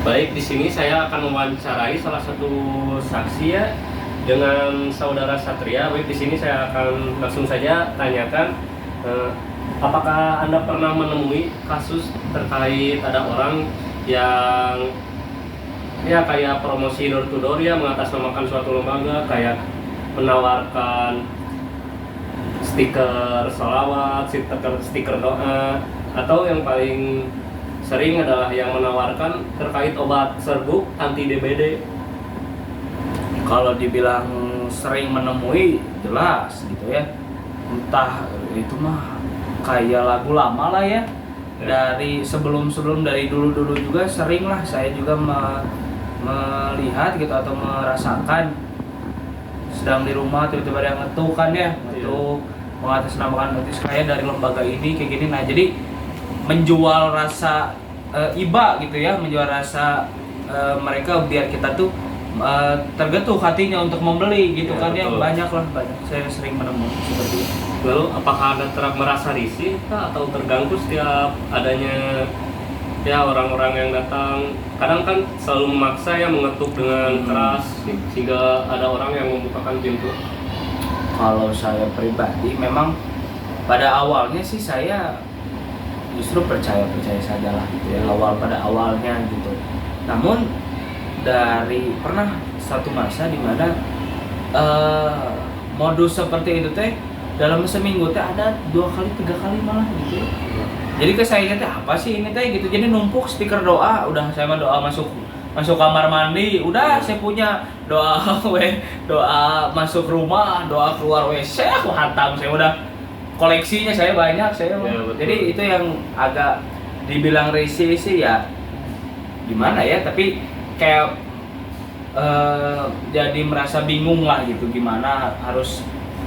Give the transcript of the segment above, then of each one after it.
Baik, di sini saya akan mewawancarai salah satu saksi ya dengan saudara Satria. Baik, di sini saya akan langsung saja tanyakan, apakah Anda pernah menemui kasus terkait ada orang yang ya kayak promosi door to door ya, mengatasnamakan suatu lembaga, kayak menawarkan stiker sholawat, stiker doa, atau yang paling sering adalah yang menawarkan terkait obat serbuk anti DBD. Kalau dibilang sering menemui, jelas gitu ya. Entah itu mah kayak lagu lama lah ya. Dari sebelum dari dulu juga sering lah saya juga melihat gitu atau merasakan sedang di rumah tiba-tiba ada yang ngetuk kan ya, ngetuk mengatasnamakan notis kayak dari lembaga ini kayak gini. Nah jadi menjual rasa iba gitu ya, menjual rasa mereka biar kita tuh tergetuk hatinya untuk membeli gitu Ya, kan ya. betul. Banyak saya sering menemui seperti itu. Lalu apakah Anda merasa risih atau terganggu setiap adanya ya orang-orang yang datang? Kadang kan selalu memaksa ya, mengetuk dengan keras sehingga ada orang yang membukakan pintu. Kalau saya pribadi memang pada awalnya sih saya justru percaya saja lah gitu ya, pada awalnya gitu. Namun dari pernah satu masa di mana modus seperti itu teh dalam seminggu teh ada 2 kali 3 kali malah gitu ya. Jadi ke saya teh apa sih ini teh gitu. Jadi numpuk stiker doa, udah saya mah doa masuk kamar mandi, udah saya punya doa doa masuk rumah, doa keluar WC, aku hantam, saya udah koleksinya saya banyak saya. Ya, betul. Jadi itu yang agak dibilang risih sih ya gimana ya, tapi kayak jadi merasa bingung lah gitu gimana harus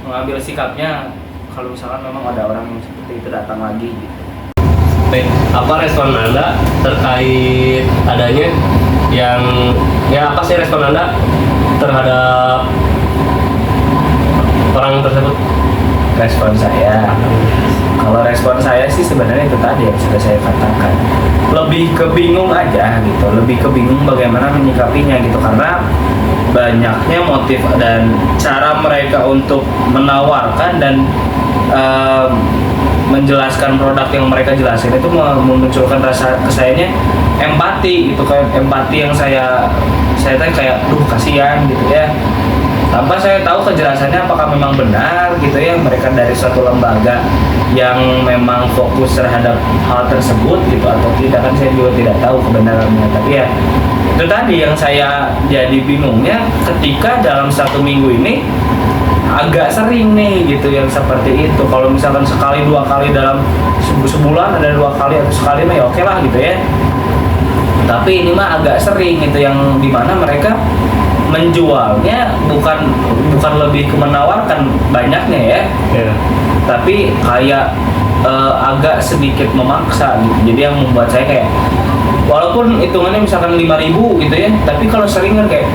mengambil sikapnya kalau misalkan memang ada orang yang seperti itu datang lagi gitu. Baik, apa respon Anda terkait adanya yang ya apa sih respon Anda terhadap orang tersebut? Kalau respon saya sih sebenarnya itu tadi yang sudah saya katakan, lebih kebingung aja gitu, lebih kebingung bagaimana menyikapinya gitu, karena banyaknya motif dan cara mereka untuk menawarkan dan menjelaskan produk yang mereka jelasin itu memunculkan rasa kesayanya empati gitu, kayak empati yang saya tanya kayak duh kasihan gitu ya, tanpa saya tahu kejelasannya apakah memang benar gitu ya mereka dari suatu lembaga yang memang fokus terhadap hal tersebut gitu atau tidak, kan saya juga tidak tahu kebenarannya. Tapi ya itu tadi yang saya jadi bingungnya ketika dalam 1 minggu ini agak sering nih gitu yang seperti itu. Kalau misalkan sekali 2 kali dalam sebulan ada 2 kali atau sekali mah ya oke lah gitu ya, tapi ini mah agak sering gitu yang dimana mereka menjualnya bukan lebih ke menawarkan banyaknya ya, tapi kayak agak sedikit memaksa gitu. Jadi yang membuat saya kayak walaupun hitungannya misalkan 5.000 gitu ya, tapi kalau sering kan kayak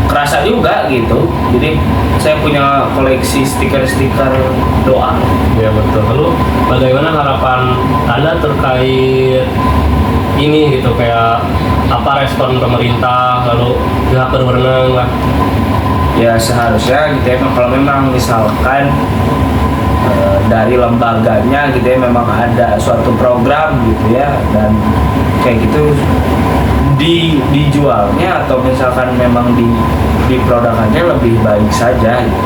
kerasa juga gitu. Jadi saya punya koleksi stiker-stiker doa. Ya betul. Lalu bagaimana harapan Anda terkait ini gitu, kayak apa respon pemerintah lalu pihak berwenang lah? Ya seharusnya gitu ya, kalau memang misalkan dari lembaganya gitu ya memang ada suatu program gitu ya, dan kayak gitu dijualnya atau misalkan memang diprodukkannya lebih baik saja gitu.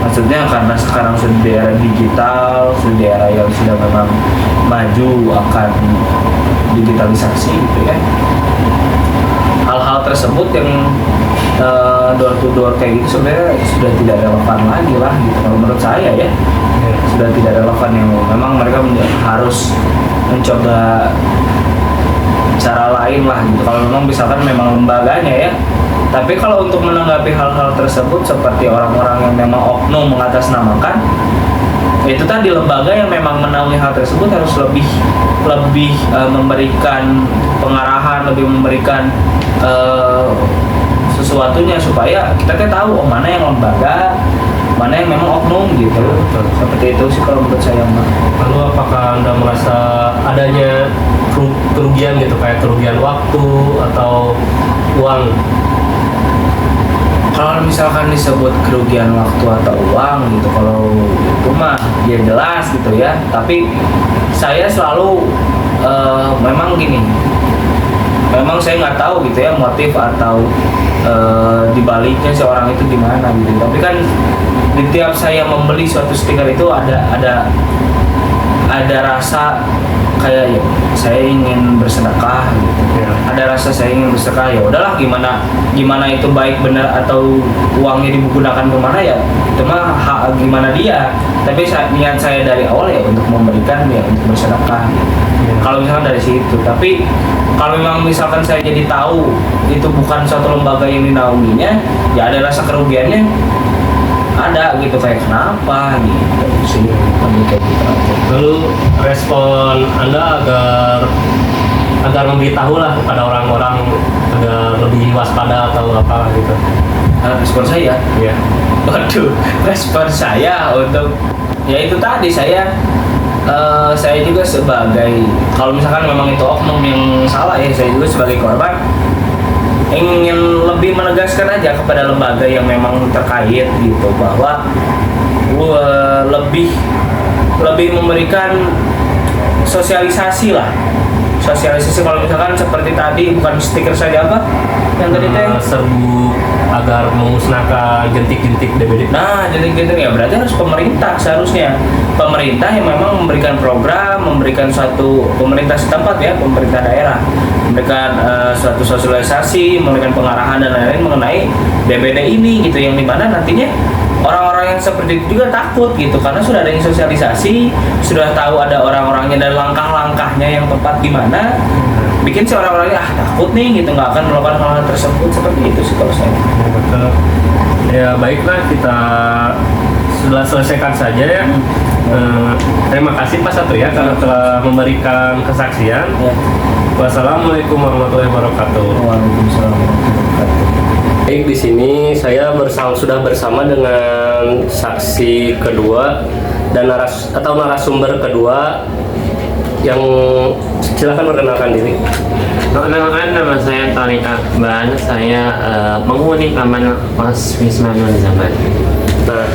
Maksudnya karena sekarang sudah di era digital, sudah di era yang sudah memang maju akan digitalisasi gitu ya, hal-hal tersebut yang door to door kayak gitu sebenarnya sudah tidak relevan lagi lah gitu kalau menurut saya ya. Sudah tidak relevan, yang memang mereka harus mencoba cara lain lah gitu kalau memang misalkan memang lembaganya ya. Tapi kalau untuk menanggapi hal-hal tersebut seperti orang-orang yang memang oknum mengatasnamakan, itu tadi lembaga yang memang menaungi hal tersebut harus lebih memberikan pengarahan, lebih memberikan sesuatunya supaya kita tahu mana yang lembaga, mana yang memang oknum gitu. Betul. Seperti itu sih kalau menurut saya mah. Lalu apakah Anda merasa adanya kerugian gitu, kayak kerugian waktu atau uang? Kalau misalkan disebut kerugian waktu atau uang gitu, kalau itu mah ya jelas gitu ya. Tapi saya selalu memang gini, memang saya nggak tahu gitu ya motif atau dibaliknya seorang itu gimana gitu. Tapi kan di tiap saya membeli suatu stiker itu ada rasa kayak ya saya ingin bersedekah gitu. Ya. Ada rasa saya ingin bersedekah, ya udahlah gimana itu baik benar atau uangnya digunakan kemana ya itu mah hak gimana dia. Tapi niat saya dari awal ya untuk memberikan, ya untuk bersedekah gitu. Ya. Kalau misalkan dari situ, tapi kalau memang misalkan saya jadi tahu itu bukan suatu lembaga yang dinaunginya, ya ada rasa kerugiannya, ada gitu, kayak kenapa gitu sih, lebih kayak gitu aja. Lalu respon Anda agar memberitahu lah kepada orang-orang agar lebih waspada atau apa gitu? Respon saya, Ya. waduh, respon saya untuk ya itu tadi saya juga sebagai, kalau misalkan memang itu oknum yang salah ya, saya juga sebagai korban ingin lebih menegaskan aja kepada lembaga yang memang terkait gitu, bahwa lebih memberikan sosialisasi lah. Sosialisasi kalau misalkan seperti tadi, bukan stiker saja, apa yang tadi teh Serbu agar memusnahkan jentik-jentik DBD. nah jadi ya berarti harus pemerintah, seharusnya pemerintah yang memang memberikan program, memberikan suatu pemerintah setempat ya, pemerintah daerah memberikan suatu sosialisasi, memberikan pengarahan dan lain-lain mengenai DBD ini gitu, yang dimana nantinya orang-orang yang seperti itu juga takut gitu, karena sudah ada yang sosialisasi, sudah tahu ada orang-orangnya dan langkah-langkahnya yang tepat gimana, bikin si orang-orangnya takut nih gitu, nggak akan melakukan hal-hal tersebut. Seperti itu sih kalau saya. Ya, betul. Ya baiklah, kita sudah selesaikan saja ya. Terima kasih Pak Satria karena telah memberikan kesaksian. Ya. Wassalamualaikum warahmatullahi wabarakatuh. Waalaikumsalam warahmatullahi wabarakatuh. Baik, di sini saya sudah bersama dengan saksi kedua dan narasumber kedua yang silakan perkenalkan diri. Perkenalkan, nama saya Tarik Akbar. Saya penghuni kamar kos Wisma Nur Zaman. Nah,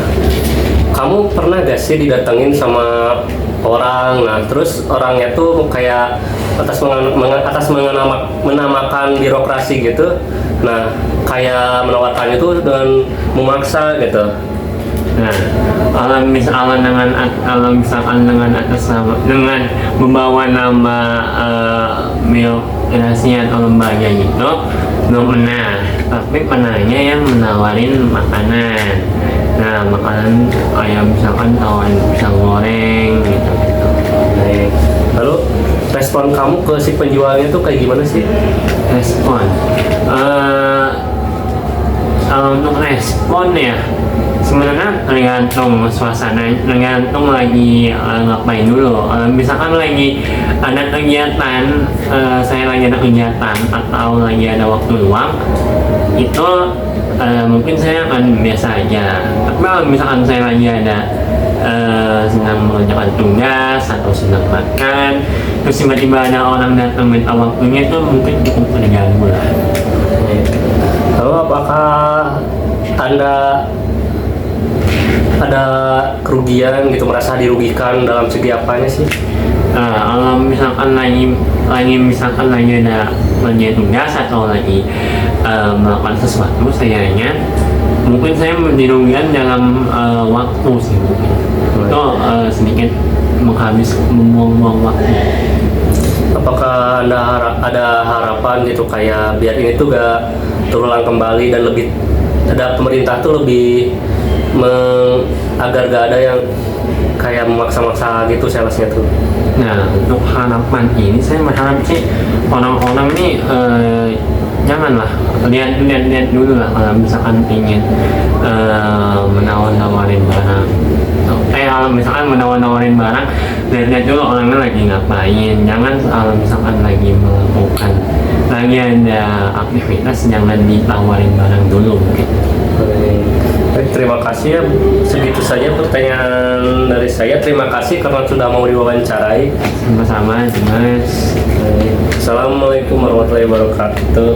kamu pernah gak sih didatengin sama orang, nah terus orangnya tuh kayak menamakan birokrasi gitu, nah kayak menawarkannya tuh dengan memaksa gitu. Nah, kalau misalkan dengan atas nama, dengan membawa nama birokrasi atau lembaga gitu, belum pernah. Tapi pernahnya yang menawarin makanan. Nah, makanan kayak misalkan tawarin pisang goreng gitu. Baik. Lalu respon kamu ke si penjualnya tuh kayak gimana sih? Respon. Kalau untuk respon ya, sebenarnya tergantung suasana, tergantung lagi ngapain dulu. Misalkan lagi ada kegiatan, saya lagi ada kegiatan atau lagi ada waktu luang, itu mungkin saya akan biasa aja. Tapi kalau misalkan saya lagi ada sedang mengerjakan tugas atau sedang makan, terus tiba-tiba ada orang datang minta waktunya, itu mungkin cukup terganggu lah. Lalu apakah Anda ada kerugian gitu, merasa dirugikan dalam segi apanya sih? Kalau misalkan lagi ada kerja tugas atau lagi melakukan sesuatu, sayangnya mungkin saya dirugikan dalam waktu sih, mungkin itu sedikit membuang waktu. Apakah Anda ada harapan gitu kayak biar ini tuh gak terulang kembali dan lebih ada pemerintah tuh lebih agar gak ada yang kayak memaksa-maksa gitu salesnya tuh? Nah, untuk harapan ini saya berharap sih orang-orang ini janganlah lihat dulu lah kalau misalkan ingin menawar-nawarin barang. Kalau misalkan menawar-nawarin barang, lihat dulu orangnya lagi ngapain. Jangan kalau misalkan lagi melakukan, lagi ada aktivitas, jangan ditawarin barang dulu mungkin. Baik, terima kasih ya. Segitu saja pertanyaan dari saya. Terima kasih karena sudah mau diwawancarai. Sama-sama Mas. Baik. Assalamualaikum warahmatullahi wabarakatuh.